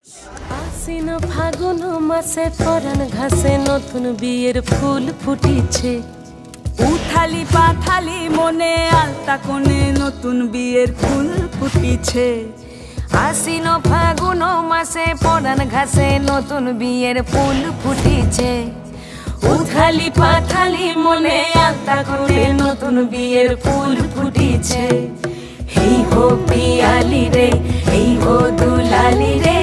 আশ্বিন ফাগুন মাসে পরাণ ঘাসে নতুন বিয়ের ফুল ফুটিছে। উথালি পাথালি মনে আলতা কোণে নতুন বিয়ের ফুল ফুটিছে। আশ্বিন ফাগুন মাসে পরাণ ঘাসে নতুন বিয়ের ফুল ফুটিছে। উথালি পাথালি মনে আলতা কোণে নতুন বিয়ের ফুল ফুটিছে। এই হো পিয়ালি রে, এই হো দুলালি রে,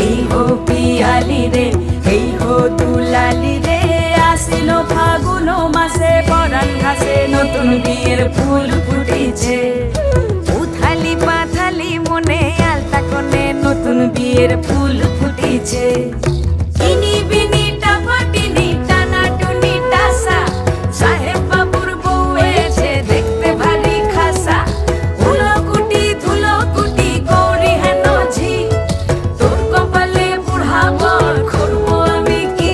এই হো পিয়ালি রে, এই হো দুলালি রে। আশ্বিন ফাগুন মাসে পরাণ ঘাসে নতুন বিয়ের ফুল ফুটিছে। উথালি পাথালি মনে আলতা কোণে নতুন বিয়ের ফুল ফুটিছে। ইনি বিনি টাপাটিনি টানা টুনি টাসা, সাহেব বাবুর বউ এসে দেখতে ভারী খাসা। উলকুটি ধুলকুটি গৌরী হেন ঝি, তোর কপালে বুড়া বর করবো আমি কি।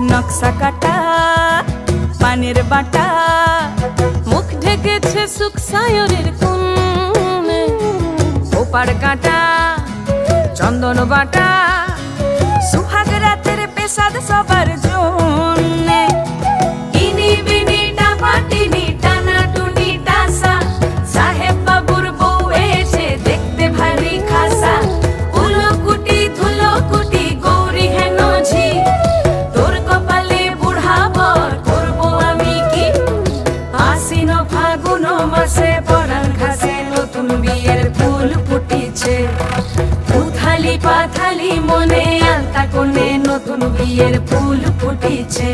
নকশা কাটা পানের বাটা, মুখ ঢেকেছে সুখ সায়রের কোণে। ওপার কাটা চন্দন বাটা, সুহাগ রাতের পেশাদ সবার জন্যে। ইনি বিনি টাপাটিনি টানা টুনি টাসা, সাহেব বাবুর বউ এসে দেখতে ভারী খাসা। উলকুটি ধুলকুটি গৌরী হেন ঝি, তোর কপালে বুড়া বর করবো আমি কি। আশ্বিন ফাগুন মাসে পরাণ ঘাসে নতুন বিয়ের ফুল ফুটিছে। উথালি পাথালি মনে আলতা কোণে নতুন বিয়ের ফুল ফুটিছে।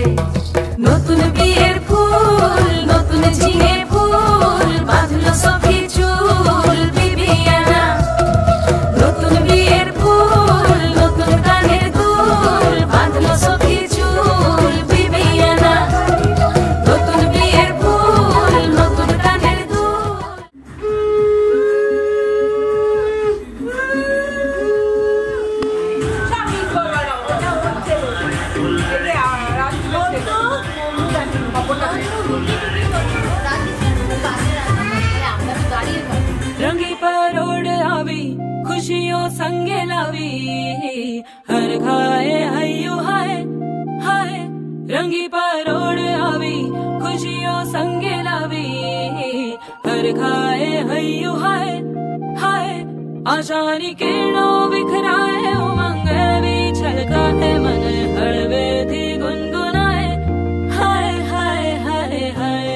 নতুন বিয়ের ফুল নতুন ঝিঙে ফুল, বাঁধলো সখী চুল বিবিয়ানা। নতুন বিয়ের ফুল নতুন কানের দুল, বাঁধলো সখী চুল বিবিয়ানা। নতুন বিয়ের ফুল নতুন কানের দুল। रंगी परोड़ आवी खुशियों संगे लावी, हर खाए हयू हाय हाय। रंगी परोड़ आवी खुशियों संगे लावी, हर खाए हयू हाय हाय। आशानी किरणों बिखराए उमंग भी छलकाए मन, हड़वे थी गुनगुनाए हाय हाय हाय हाय।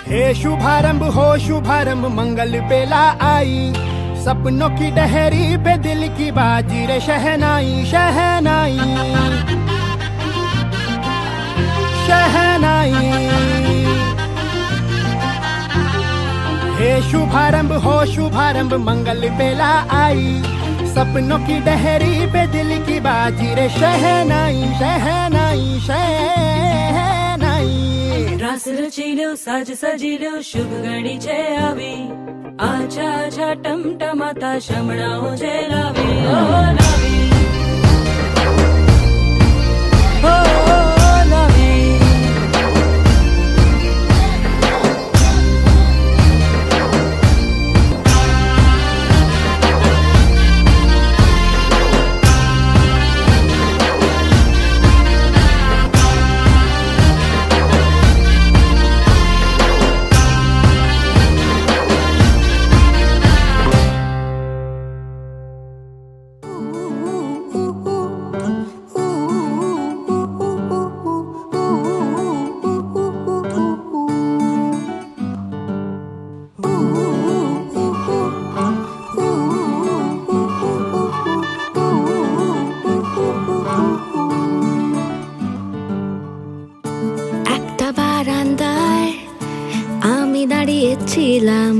हे शुभारंभ हो शुभारंभ मंगल बेला आई, सपनों की डहरी पे दिल की बाजी रे शहनाई शहनाई शहनाई। हे शुभारंभ हो शुभारंभ मंगल बेला आई, सपनों की डहरी पे दिल की बाजी रे शहनाई शहनाई शहनाई। रास रचिलो साज सजिलो शुभ घड़ी छे आवी, आछा आछा टमटमाता शमणाओ जे लावी ओ लावी ओ लावी। ছিলাম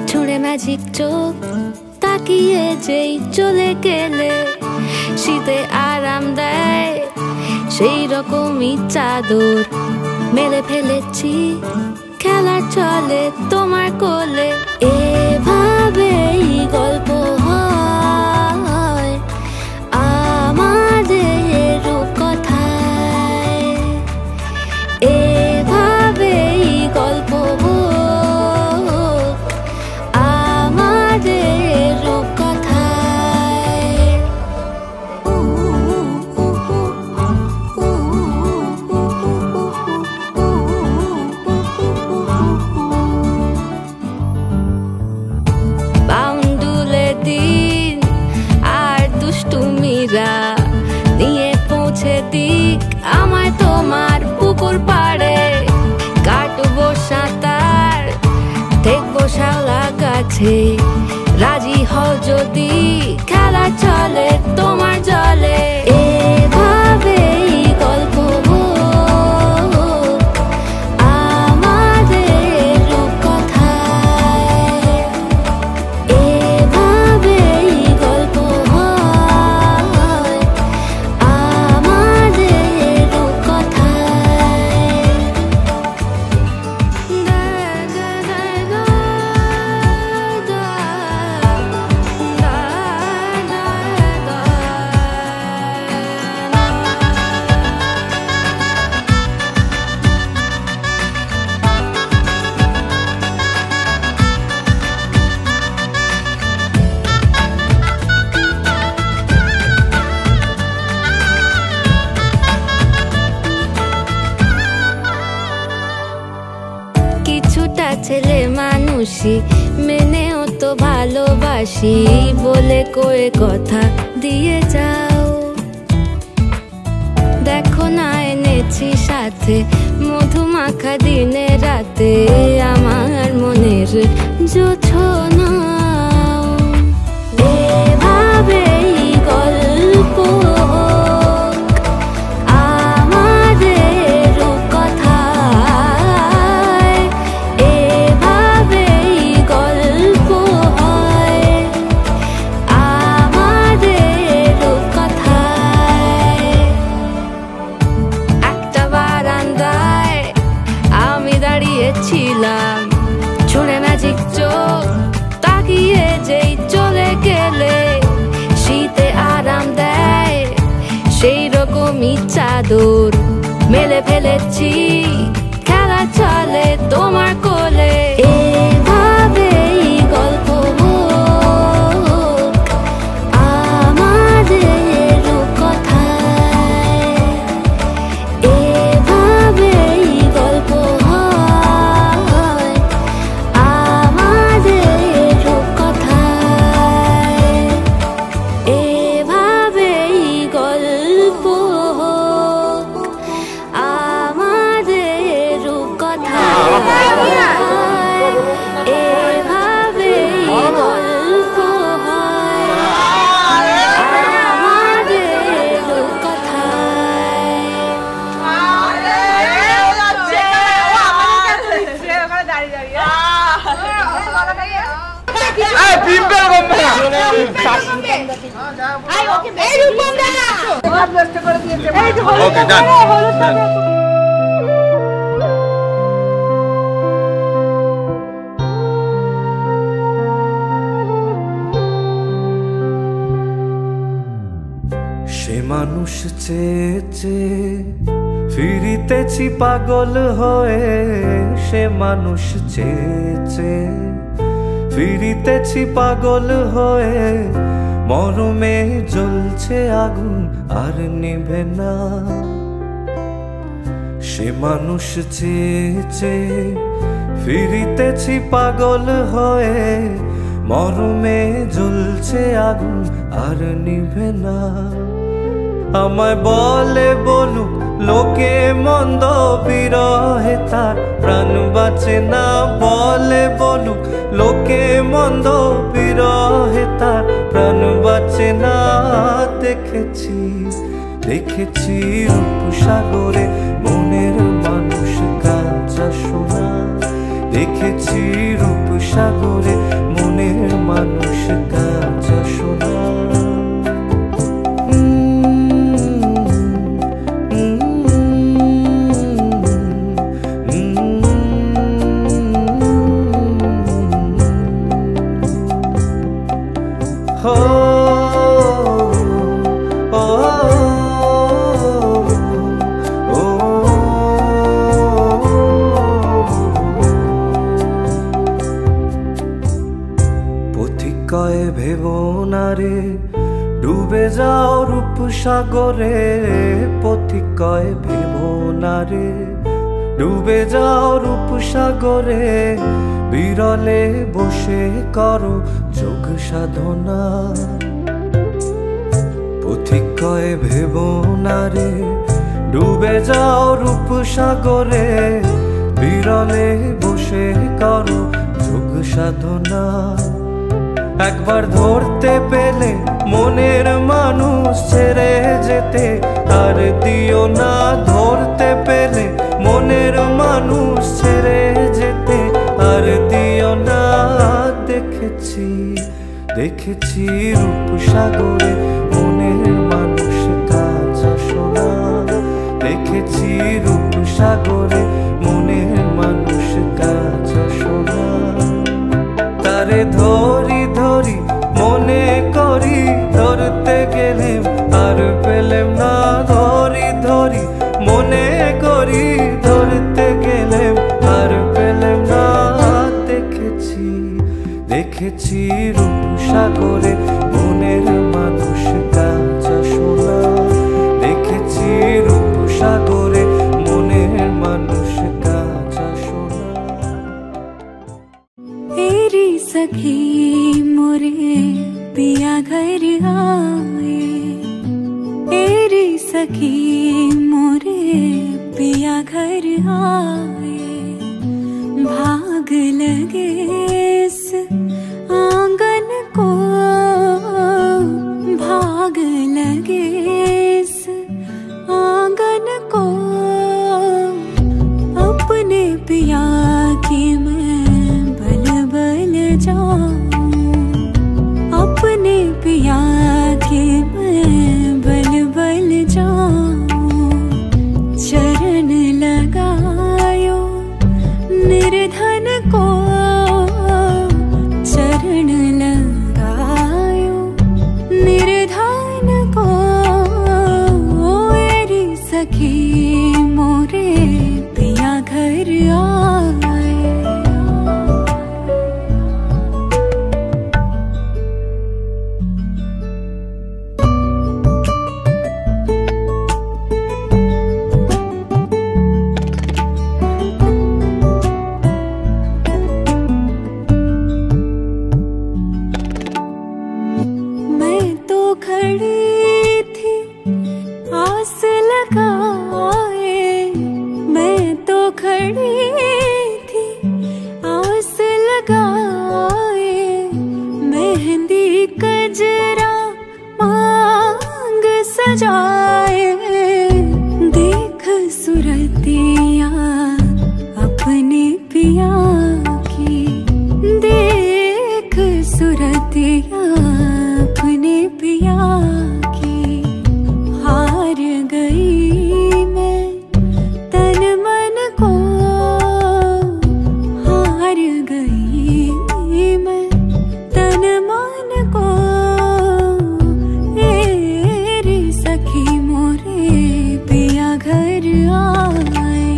ছুঁড়ে ম্যাজিক চোখ তাকিয়ে যেই চলে গেলে, শীতে আরাম দেয় সেই রকমই চাদর মেলে ফেলেছি খেলা চলে তোমার কোলে এভাবেই গল্প হয় আমাদের রূপকথায় এভাবেই গল্প হোক আমাদের রূপকথায় বাউন্ডুলে দিন আর দুষ্টুমিরা নিয়ে পৌঁছে দিক আমায় তোমার পুকুর পাড়ে কাটবো সাঁতার দেখবো শাওলা গাছে রাজি হও যদি খেলা চলে তোমার জলে এভাবেই গল্প হোক আমাদের রূপকথায় এভাবেই গল্প হয় আমাদের রূপকথায় কিছুটা ছেলে মানুষই মেনেও তো ভালোবাসি বলে কয়ে কথা দিয়ে যাও দেখো না এনেছি সাথে মধুমাখা দিনে রাতে আমার মনের জোছনা এভাবেই গল্প হোক আমাদের রূপকথায় এভাবেই গল্প হয় আমাদের রূপকথায় একটা বারান্দায় আমি দাঁড়িয়েছিলাম ছুঁড়ে ম্যাজিক চোখ তাকিয়ে যেই চলে গেলে শীতে আরাম দেয় সেই রকমই চাদর মেলে ফেলেছি খেলা চলে তোমার কোলে এভাবেই গল্প হোক আমাদের রূপকথায় এভাবেই গল্প হয় আমাদের রূপকথায় এভাবেই গল্প হোক আমাদের রূপকথায় এভাবেই গল্প হয় আমাদের রূপকথায় Okay, done. সে মানুষ চেয়েছে ফিরিতেছি পাগল হয়ে সে মানুষ চেয়েছে ফিরিতেছি পাগল হয়ে মরমে জ্বলছে আগুন আর নিভে না সে মানুষ চেয়েছে ফিরিতেছি পাগল হয়ে মরমে জ্বলছে আগুন আর নিভে না আমায় বলে বলুক লোকে মন্দ বিরহে তার প্রাণ বাঁচে না বলে বলুক লোকে মন্দ বিরহে তার প্রাণ বাঁচে না দেখেছি দেখেছি রূপসাগরে মনের মানুষ কাঁচা সোনা দেখেছি রূপসাগরে মনের মানুষ কাঁচা সোনা সাগরে পথিক কয় ভেবো না রে, ডুবে যাও রূপ সাগরে বিরলে বসে করো যোগ সাধনা। পথিক কয় ভেবো না রে, ডুবে যাও রূপ সাগরে বিরলে বসে করো যোগ সাধনা। একবার ধরতে পেলে মনের মানুষ ছেড়ে যেতে আর দিও না, ধরতে পেলে মনের মানুষ ছেড়ে যেতে আর দিও না। দেখেছি দেখেছি রূপ সাগরে মনের মানুষ কাঁচা সোনা, দেখেছি রূপ সাগরে মনের মানুষ কাঁচা সোনা। তারে ধরি ধরি মনে করি ধরতে গেলেম আর পেলেম না, ধরি ধরি মনে করি ধরতে গেলেম আর পেলেম না। দেখেছি দেখেছি রূপ সাগরে মনের মানুষ কাঁচা সোনা, দেখেছি রূপ সাগরে মনের মানুষ কাঁচা সোনা। तेरी सखी मोरे पिया घर आए, तेरी सखी मोरे पिया घर आए। भाग लगे इस आंगन को, भाग लगे इस आंगन को। अपने पिया की मैं बल बल जाऊं, अपने पिया की मैं बल बल जाऊं। चरण लगायो निर्धन को, चरण लगायो निर्धन को। मेरी सखी मोरे पिया घर आए। मैं तो खड़ी थी आस लगाए, मैं तो खड़ी थी आस लगाए। मेहंदी कजरा मांग सजाए, देख सुरतिया अपने पिया की, देख सुरतिया अपने पिया की। हार गई मैं तन मन को, हार गई मैं तन मन को। मेरी सखी मोरे पिया घर आए।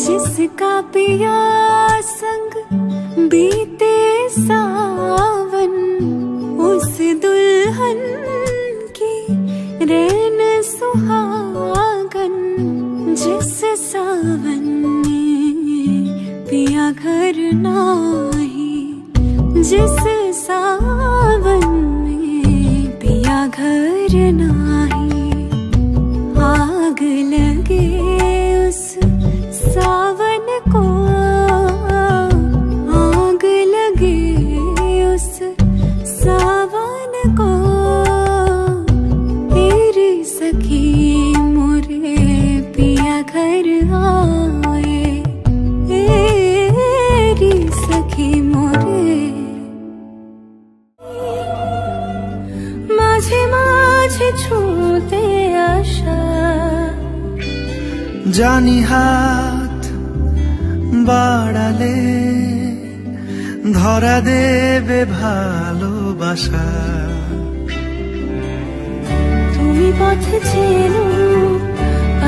जिसका पिया संग बीते सावन, उस दुल्हन की रैन सुहागन। जिस सावन में पिया घर नाही, जिस सावन में पिया घर नाही। आग लगे उस सावन को, आग लगे उस सावन को। तेरी सखी मोरे पिया घर आए, तेरी सखी मोरे। माझे माझे छूते आशा, জানি হাত বাড়ালে ধরা দেবে ভালোবাসা। তুমি পথ চেনো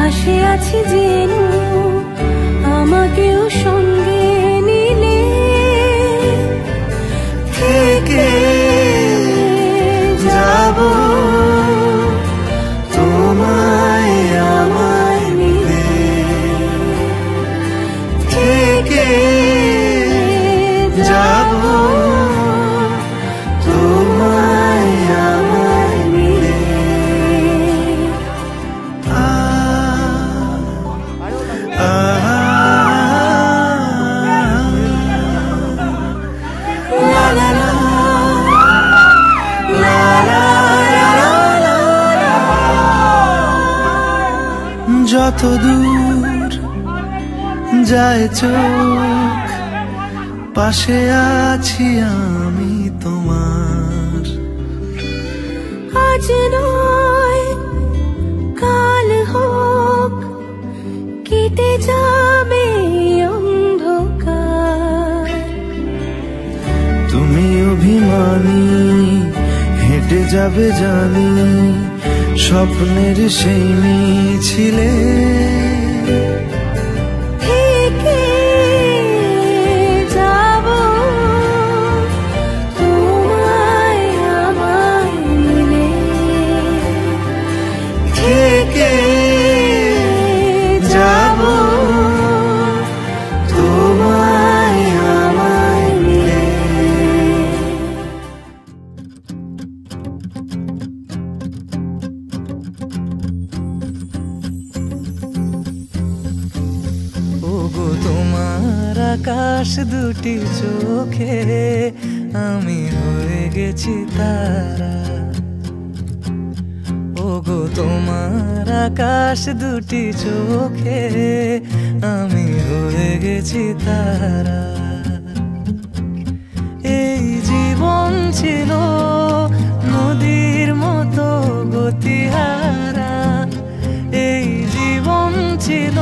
পাশে আছি জেনু আমাকেও সঙ্গে নিলে থেকে যাব তোমায় আমায় মিলে থেকে যাব তোমায় আমায় মিলে যত দূর যায় চোখ পাশে আছি আমি তোমার আজ নয় কাল হোক কেটে যাবে অন্ধকার তুমি অভিমানী হেঁটে যাবে জানি স্বপ্নের সেই মিছিলে থেকে যাব তোমায় আমায় মিলে থেকে যাব তোমায় আমায় মিলে ওগো তোমার আকাশ দুটি চোখে আমি হয়ে গেছি তারা ওগো তোমার আকাশ দুটি চোখে আমি হয়ে গেছি তারা এই জীবন ছিল নদীর মতো গতিহারা এই জীবন ছিল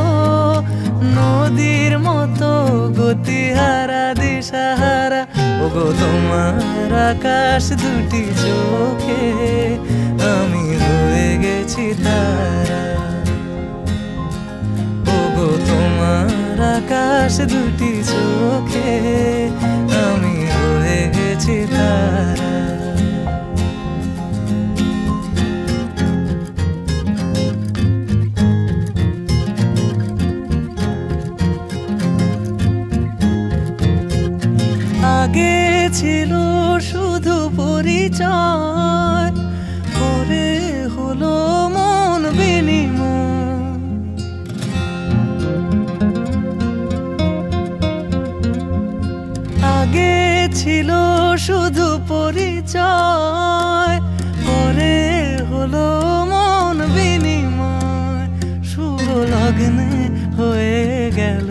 নদীর মতো গতিহারা দিশাহারা ওগো তোমার আকাশ দুটি চোখে আমি হয়ে গেছি তারা ওগো তোমার আকাশ দুটি চোখে আমি হয়ে গেছি তারা আগে ছিল শুধু পরিচয় পরে হলো মন বিনিময় আগে ছিল শুধু পরিচয় পরে হলো মন বিনিময় শুভ লগ্নে হয়ে গেল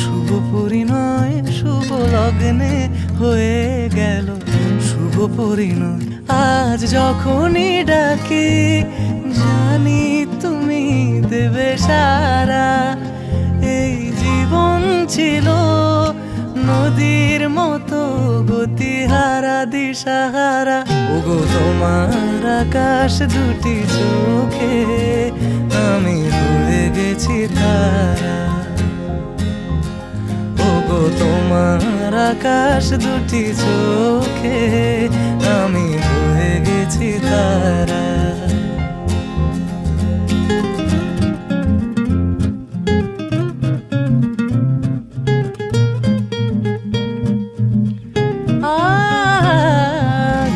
শুভ পরিণয় শুভ লগ্নে হয়ে গেল শুভ পরিণয় আজ যখনই ডাকি জানি তুমি দেবে সারা এই জীবন ছিল নদীর মতো গতিহারা দিশাহারা ওগো তোমার আকাশ দুটি চোখে আমি হয়ে গেছি তারা ওগো তোমার আকাশ দুটি চোখে আমি হয়ে গেছি তারা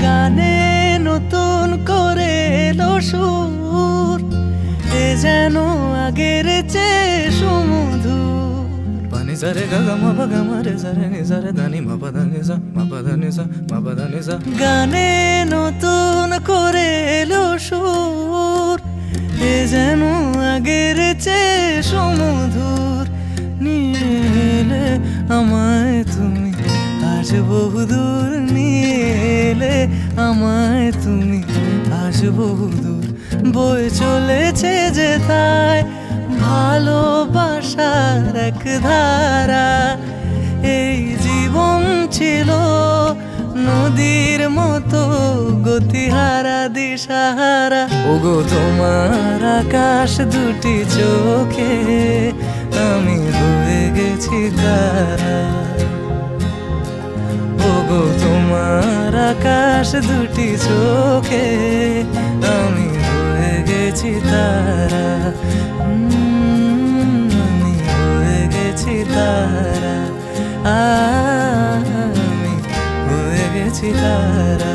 গানে নতুন করে এলো সুর এ যেন আগের চেয়ে সুমধুর পানি সারে গা মা পা গা মা রে সারে নি সারে দানি মা পা দা নি সা মা পা দা নি সা মা পা দা নি সা গানে নতুন করে এলো সুর এ যেন আগের চেয়ে সুমধুর নিয়ে এলে আমায় তুমি আজ বহুদূর নিয়ে এলে আমায় তুমি আজ বহুদূর বয়ে চলেছে যেথায় ভালোবাসার এক ধারা এই জীবন ছিল নদীর মতো গতিহারা দিশাহারা। ওগো তোমার আকাশ দুটি চোখে আমি হয়ে গেছি তারা। ওগো তোমার আকাশ দুটি চোখে আমি হয়ে গেছি তারা। আমি হয়ে গেছি তারা, আমি হয়ে গেছি তারা।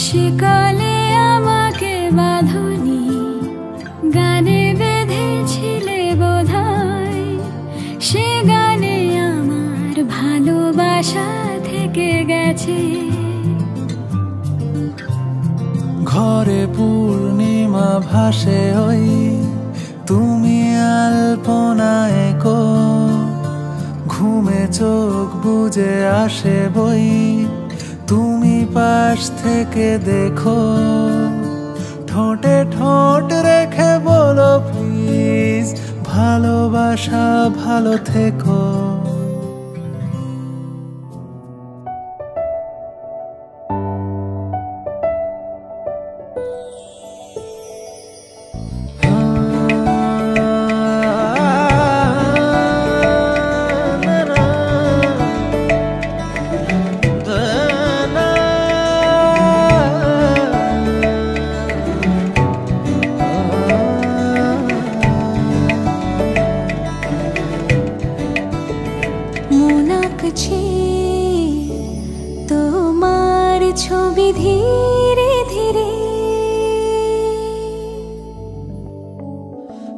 সেকালে আমাকে বাঁধনি গানে বেঁধেছিলে বোধহয়, সে গানে আমার ভালোবাসা থেকে গেছে। ঘরে পূর্ণিমা ভাসে ওই তুমি আলপনায় কো, ঘুমে চোখ বুজে আসে বই তুমি পাশ থেকে দেখো। ঠোঁটে ঠোঁট রেখে বলো প্লিজ ভালোবাসা ভালো থেকো। তোমার ছবি ধীরে ধীরে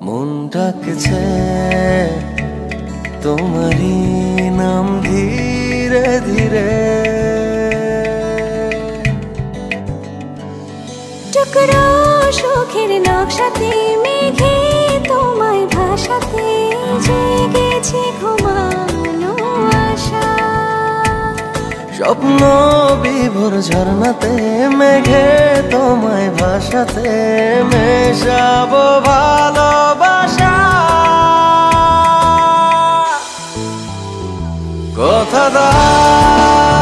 মন ডাকছে, তোমারই নাম ধীরে ধীরে। টুকরো সুখের নকশাতে মেঘে তোমায় ভাসাতে জেগেছে ঘুমানো আশা। স্বপ্ন বিভোর ঝর্ণাতে মেঘে তোমায় ভাসাতে মেশাবো ভালোবাসা। কথা দাও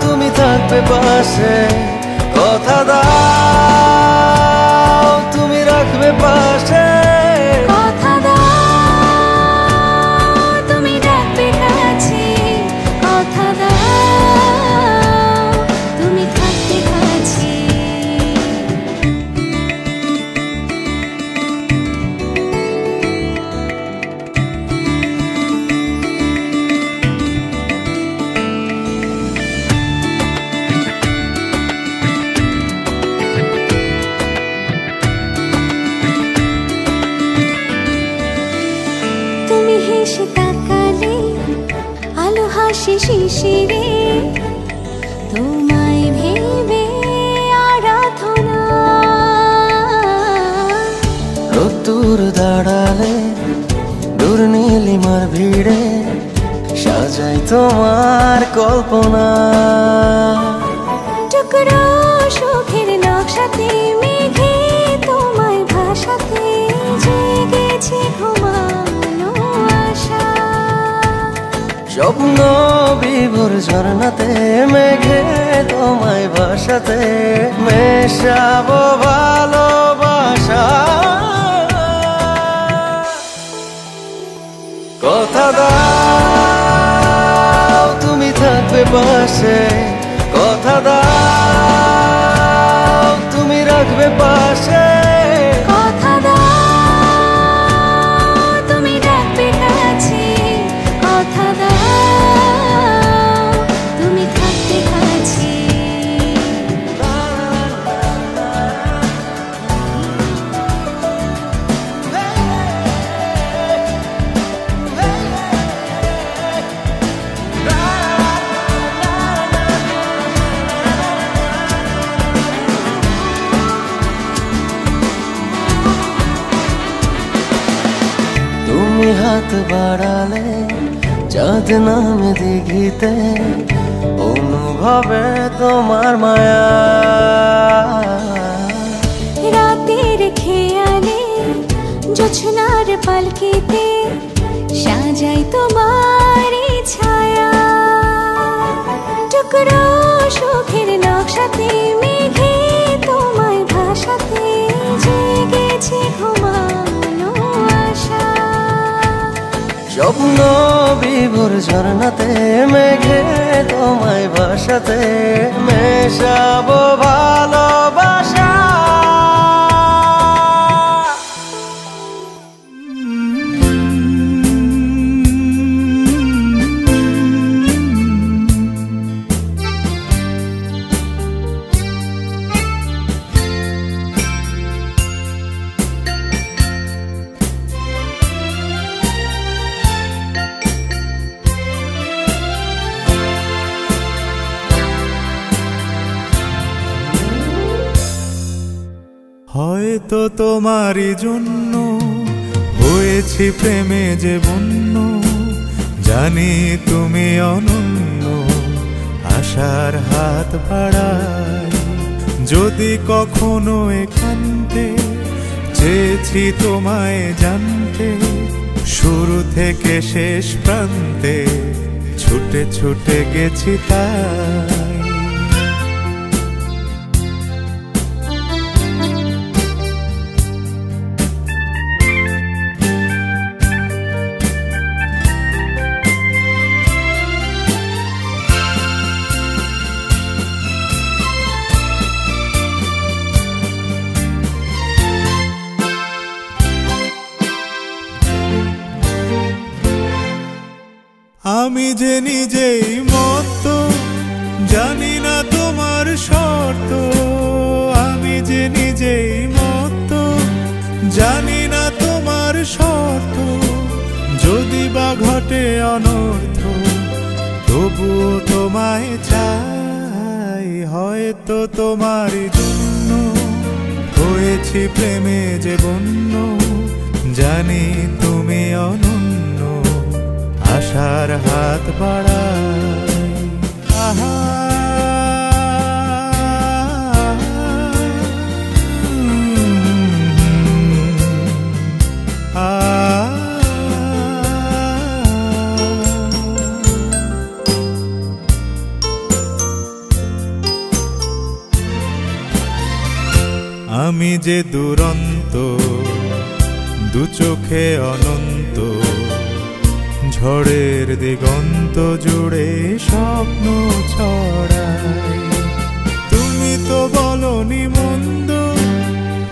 তুমি থাকবে পাশে, কথা দাও তুমি রাখবে পাশে। কথা দাও তুমি ডাকবে কাছে, কথা দাও তুমি থাকবে কাছে। এসে তাকালে আলো হাসি শিশিরে তোমায় ভেবে আরাধনা রোদ্দুর দাঁড়ালে দূর নীলিমার ভিড়ে সাজাই তোমার কল্পনা টুকরো সুখের নকশাতে মেঘে তোমায় ভাসাতে জেগেছে ঘুমানো আশা স্বপ্ন বিভোর ঝরনাতে মেঘে তোমায় ভাসাতে মেশাবো ভালোবাসা কথা দাও তুমি থাকবে পাশে কথা দাও তুমি রাখবে পাশে কথা দাও তুমি রাখবে কাছে কথা দাও তুমি থাকবে কাছে তুমি হাত বাড়ালে চাঁদ নামে দিঘিতে অনুভবে তোমার মায়া রাতের খেয়ালে জোছনার পালকিতে সাজাই তোমার ছায়া টুকরো সুখের নকশাতে মেঘে তোমায় ভাসাতে জেগেছে ঘুমানো আশা স্বপ্ন বিভোর ঝরনাতে মেঘে তোমায় ভাসাতে মেশাবো ভালোবাসা হয়তো তোমারই জন্য হয়েছি প্রেমে যে বন্য জানি তুমি অনন্য আশার হাত বাড়াই যদি কখনো একান্তে চেয়েছি তোমায় জানতে শুরু থেকে শেষ প্রান্তে ছুটে ছুটে গেছি তাই আমি যে নিজেই মত জানি না তোমার শর্ত আমি যে নিজেই মত জানি না তোমার শর্ত যদি বা ঘটে অনর্থ তবুও তোমায় চাই হয়তো তোমারই জন্য হয়েছি প্রেমে যে বন্য জানি তুমি অনন্য আশার হাত বাড়াই আহা আমি যে দুরন্ত দু চোখে অনন্ত ঝড়ের দিগন্ত জুড়ে স্বপ্ন ছড়াই তুমি তো বলনি মন্দ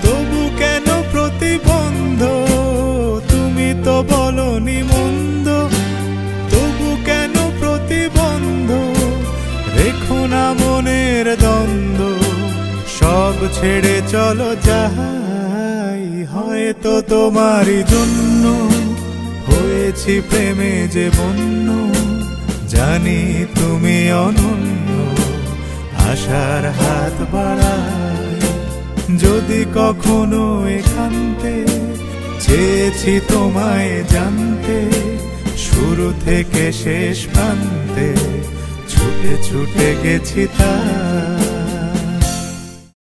তবু কেন প্রতিবন্ধ তুমি তো বলনি মন্দ তবু কেন প্রতিবন্ধ রেখো না মনের দ্বন্দ্ব সব ছেড়ে চলো যাই হয়তো তোমারই জন্য হয়ে হয়েছি প্রেমে যে বন্য, জানি তুমি অনন্য, আশার হাত বাড়াই। যদি কখনো একান্তে চেয়েছি তোমায় জানতে, শুরু থেকে শেষ প্রান্তে ছুটে ছুটে গেছি তাই।